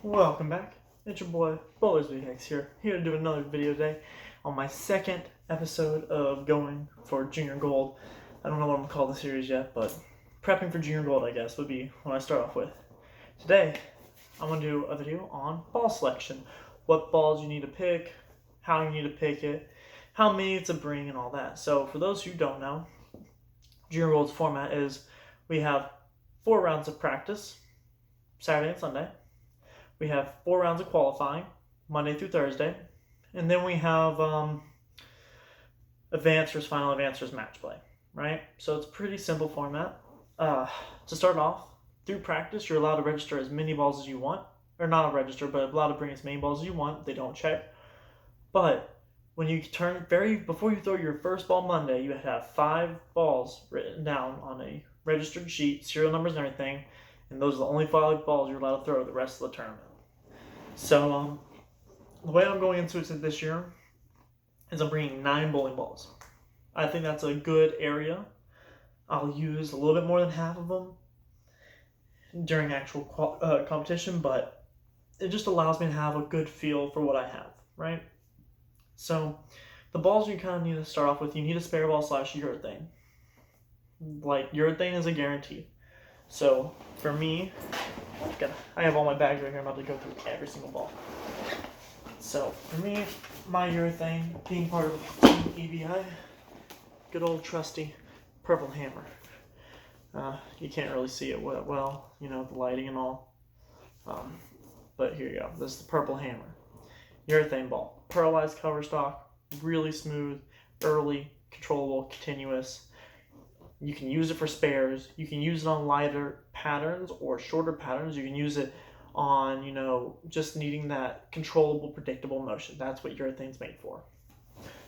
Welcome back. It's your boy Bowlers VX here to do another video today on my second episode of going for Junior Gold. I don't know what I'm gonna call the series yet, but prepping for Junior Gold, I guess, would be what I start off with. Today, I'm gonna do a video on ball selection, what balls you need to pick, how you need to pick it, how many to bring, and all that. So, for those who don't know, Junior Gold's format is we have 4 rounds of practice, Saturday and Sunday. We have 4 rounds of qualifying, Monday through Thursday, and then we have advancers, final advancers, match play, right? So it's a pretty simple format. To start off, through practice, you're allowed to register as many balls as you want, or not register, but allowed to bring as many balls as you want. They don't check. But when you before you throw your first ball Monday, you have 5 balls written down on a registered sheet, serial numbers and everything, and those are the only 5 balls you're allowed to throw the rest of the tournament. So, the way I'm going into it this year is I'm bringing 9 bowling balls. I think that's a good area. I'll use a little bit more than half of them during actual competition, but it just allows me to have a good feel for what I have, right? So, the balls you kind of need to start off with, you need a spare ball / urethane. Like, urethane is a guarantee. So, for me, I have all my bags right here. I'm about to go through every single ball. So, for me, my urethane, being part of Team EBI, good old trusty Purple Hammer. You can't really see it well, you know, the lighting and all. But here you go. This is the Purple Hammer. Urethane ball. Pearlized cover stock, really smooth, early, controllable, continuous. You can use it for spares. You can use it on lighter patterns or shorter patterns. You can use it on, you know, just needing that controllable, predictable motion. That's what urethane's made for.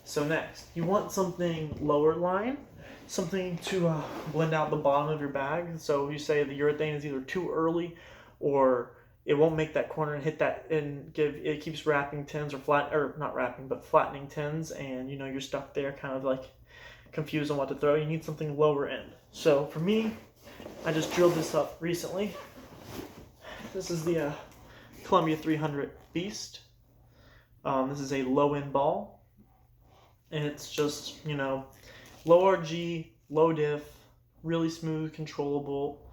So next, you want something lower line, something to blend out the bottom of your bag. So you say the urethane is either too early or it won't make that corner and hit that and it keeps wrapping tins or not wrapping, but flattening tins, and you know, you're stuck there kind of like confused on what to throw. You need something lower end. So for me, I just drilled this up recently. This is the Columbia 300 Beast. This is a low end ball. And it's just, you know, low RG, low diff, really smooth, controllable.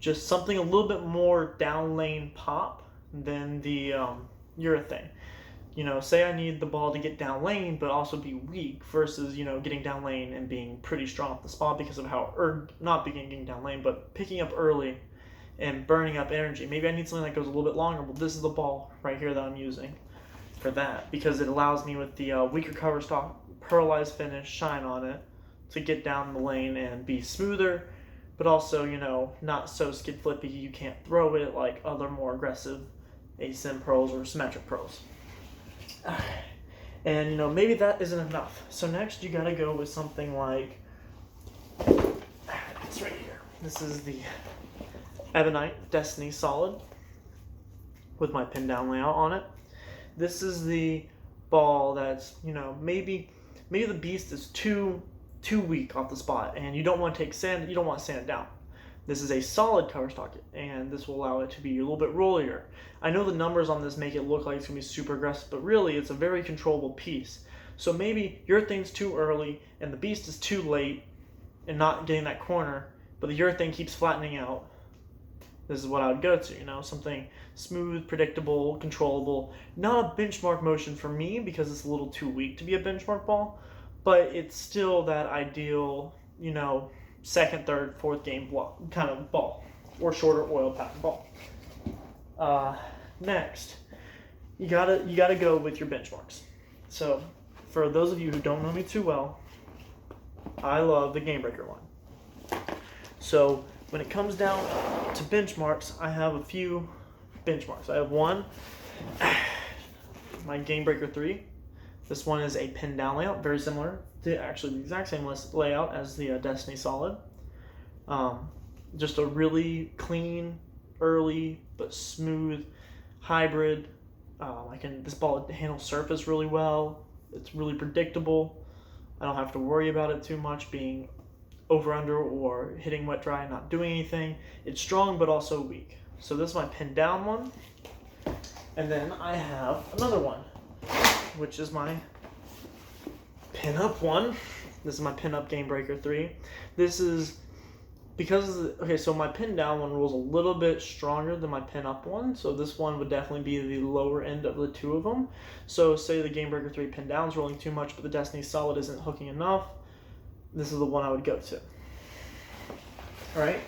Just something a little bit more down lane pop than the urethane. You know, say I need the ball to get down lane, but also be weak versus, you know, getting down lane and being pretty strong off the spot because of how, or not getting down lane, but picking up early and burning up energy. Maybe I need something that goes a little bit longer. Well, this is the ball right here that I'm using for that because it allows me with the weaker cover stock, pearlized finish, shine on it to get down the lane and be smoother, but also, you know, not so skid flippy. You can't throw it like other more aggressive ASIM pros or symmetric pros. And, you know, maybe that isn't enough. So next you gotta go with something like, it's right here. This is the Ebonite Destiny Solid with my pin down layout on it. This is the ball that's, you know, maybe the Beast is too weak off the spot and you don't want to take sand, you don't want to sand it down. This is a solid cover stock, and this will allow it to be a little bit rollier. I know the numbers on this make it look like it's going to be super aggressive, but really it's a very controllable piece. So maybe urethane's too early and the Beast is too late and not getting that corner, but the urethane keeps flattening out. This is what I would go to, you know, something smooth, predictable, controllable. Not a benchmark motion for me because it's a little too weak to be a benchmark ball, but it's still that ideal, you know, second, third, fourth game kind of ball, or shorter oil pattern ball. Next, you gotta go with your benchmarks. So, for those of you who don't know me too well, I love the Game Breaker one. So, when it comes down to benchmarks, I have a few benchmarks. I have one, my Game Breaker 3. This one is a pin down layout, very similar to actually the exact same layout as the Destiny Solid. Just a really clean, early but smooth hybrid. This ball handles surface really well. It's really predictable. I don't have to worry about it too much being over under or hitting wet dry and not doing anything. It's strong but also weak. So this is my pin down one. And then I have another one, which is my pinup one. This is my pinup Game Breaker 3. This is so my pin down one rolls a little bit stronger than my pin up one, so this one would definitely be the lower end of the two of them. So say the Game Breaker 3 pin down is rolling too much, but the Destiny Solid isn't hooking enough, this is the one I would go to. Alright?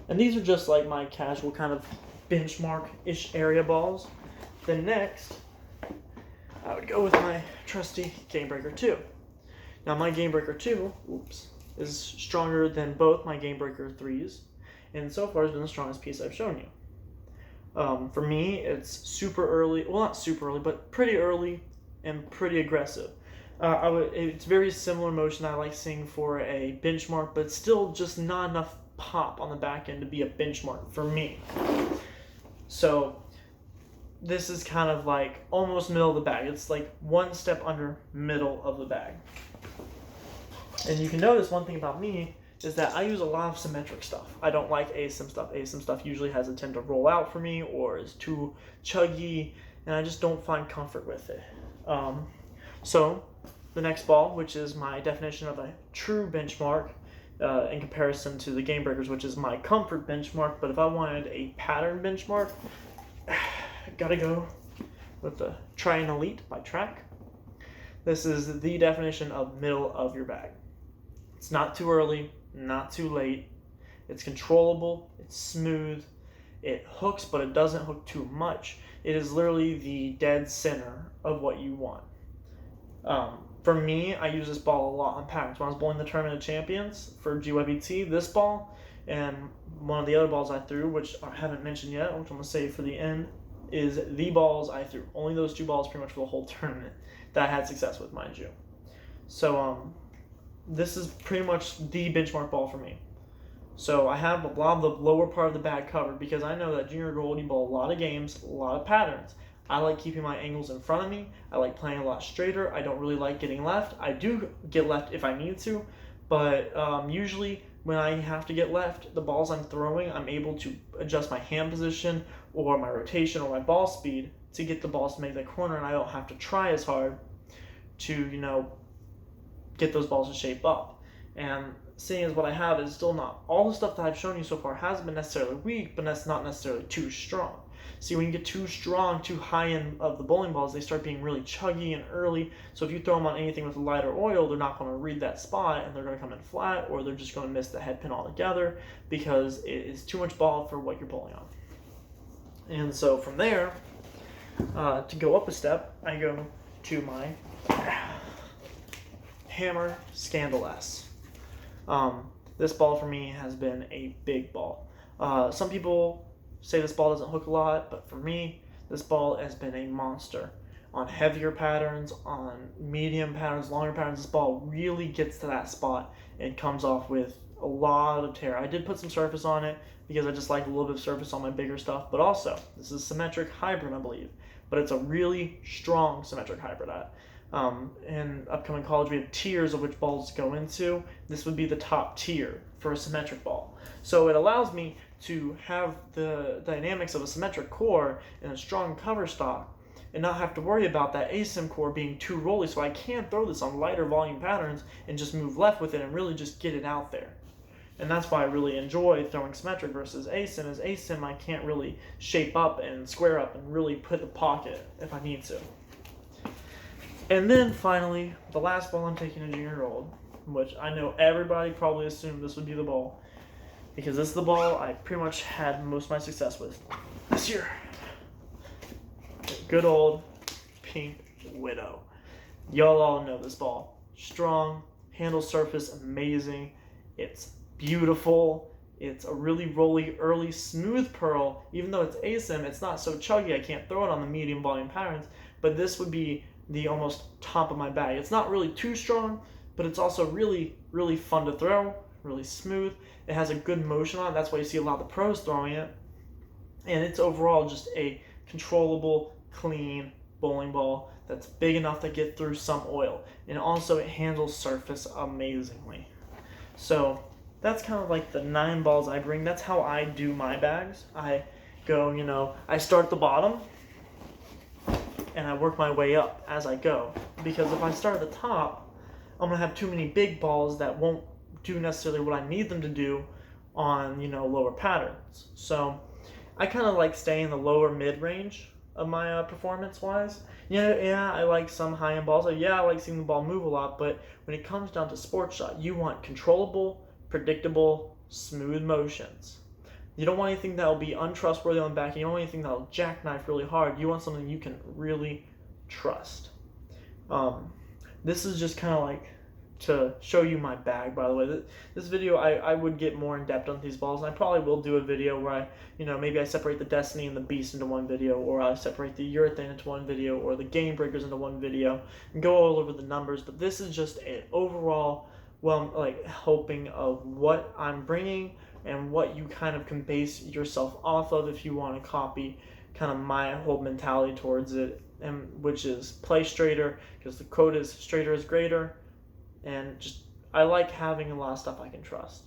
And these are just like my casual kind of benchmark-ish area balls. Then next, I would go with my trusty Game Breaker 2. Now my Game Breaker 2, is stronger than both my Game Breaker 3s, and so far has been the strongest piece I've shown you. For me, it's super early, well not super early, but pretty early and pretty aggressive. It's very similar motion I like seeing for a benchmark, but still just not enough pop on the back end to be a benchmark for me. So this is kind of like almost middle of the bag. It's like one step under middle of the bag. And you can notice one thing about me is that I use a lot of symmetric stuff. I don't like ASIM stuff. ASIM stuff usually has a tend to roll out for me or is too chuggy, and I just don't find comfort with it. So the next ball, which is my definition of a true benchmark in comparison to the Game Breakers, which is my comfort benchmark, but if I wanted a pattern benchmark, gotta go with the Tri-N Elite by Track. This is the definition of middle of your bag. It's not too early, not too late. It's controllable, it's smooth, it hooks, but it doesn't hook too much. It is literally the dead center of what you want. For me, I use this ball a lot on patterns. When I was bowling the Tournament of Champions for GYBT, this ball and one of the other balls I threw, which I haven't mentioned yet, which I'm going to save for the end, is the balls I threw. Only those two balls pretty much for the whole tournament that I had success with, mind you. So this is pretty much the benchmark ball for me. So I have a lot of the lower part of the bag covered because I know that Junior Gold, you bowl a lot of games, a lot of patterns. I like keeping my angles in front of me. I like playing a lot straighter. I don't really like getting left. I do get left if I need to, but usually when I have to get left, the balls I'm throwing, I'm able to adjust my hand position or my rotation or my ball speed to get the balls to make that corner, and I don't have to try as hard to, get those balls to shape up. And seeing as what I have is still not, all the stuff that I've shown you so far hasn't been necessarily weak, but that's not necessarily too strong. See, when you get too strong, too high end of the bowling balls, they start being really chuggy and early. So if you throw them on anything with lighter oil, they're not going to read that spot and they're going to come in flat, or they're just going to miss the head pin altogether because it is too much ball for what you're bowling on. And so from there, to go up a step, I go to my Hammer Scandal S. This ball for me has been a big ball. Some people say this ball doesn't hook a lot, but for me, this ball has been a monster. On heavier patterns, on medium patterns, longer patterns, this ball really gets to that spot and comes off with a lot of tear. I did put some surface on it because I just like a little bit of surface on my bigger stuff, but also, this is symmetric hybrid, I believe, but it's a really strong symmetric hybrid. In upcoming college, we have tiers of which balls go into. This would be the top tier for a symmetric ball. So it allows me to have the dynamics of a symmetric core and a strong cover stock and not have to worry about that ASIM core being too rolly, so I can throw this on lighter volume patterns and just move left with it and really just get it out there. And that's why I really enjoy throwing symmetric versus ASIM. As ASIM, I can't really shape up and square up and really put the pocket if I need to. And then finally, the last ball I'm taking to Junior Gold, which I know everybody probably assumed this would be the ball, because this is the ball I pretty much had most of my success with this year. Good old Pink Widow. Y'all all know this ball. Strong, handle surface amazing, it's beautiful, it's a really rolly, early, smooth pearl. Even though it's ASIM, it's not so chuggy, I can't throw it on the medium volume patterns, but this would be the almost top of my bag. It's not really too strong, but it's also really, really fun to throw, really smooth. It has a good motion on it, that's why you see a lot of the pros throwing it. And it's overall just a controllable, clean bowling ball that's big enough to get through some oil. And also it handles surface amazingly. So that's kind of like the 9 balls I bring. That's how I do my bags. I go, I start at the bottom and I work my way up as I go. Because if I start at the top, I'm going to have too many big balls that won't do necessarily what I need them to do on, lower patterns. So I kind of like staying in the lower mid-range of my performance-wise. Yeah, I like some high-end balls. I like seeing the ball move a lot, but when it comes down to sports shot, you want controllable, predictable, smooth motions. You don't want anything that will be untrustworthy on the back. You don't want anything that will jackknife really hard. You want something you can really trust. This is just kind of like to show you my bag, by the way. This video, I would get more in depth on these balls, and I probably will do a video where I, maybe I separate the Destiny and the Beast into one video, or I separate the Urethane into one video, or the Game Breakers into one video, and go all over the numbers. But this is just an overall, helping of what I'm bringing and what you kind of can base yourself off of if you want to copy kind of my whole mentality towards it, and which is play straighter, because the quote is straighter is greater. And just, I like having a lot of stuff I can trust.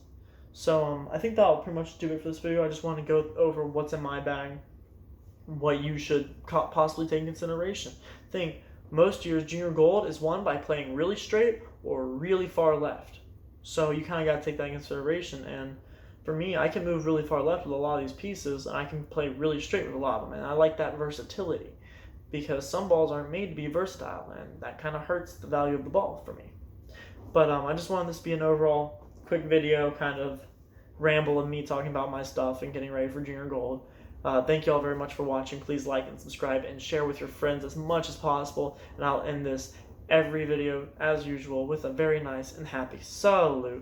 So I think that'll pretty much do it for this video. I just want to go over what's in my bag, what you should possibly take into consideration. Think, most years Junior Gold is won by playing really straight or really far left. So you kind of got to take that into consideration. And for me, I can move really far left with a lot of these pieces, and I can play really straight with a lot of them. And I like that versatility, because some balls aren't made to be versatile, and that kind of hurts the value of the ball for me. But I just wanted this to be an overall quick video, kind of ramble of me talking about my stuff and getting ready for Junior Gold. Thank you all very much for watching. Please like and subscribe and share with your friends as much as possible. And I'll end this every video, as usual, with a very nice and happy salute.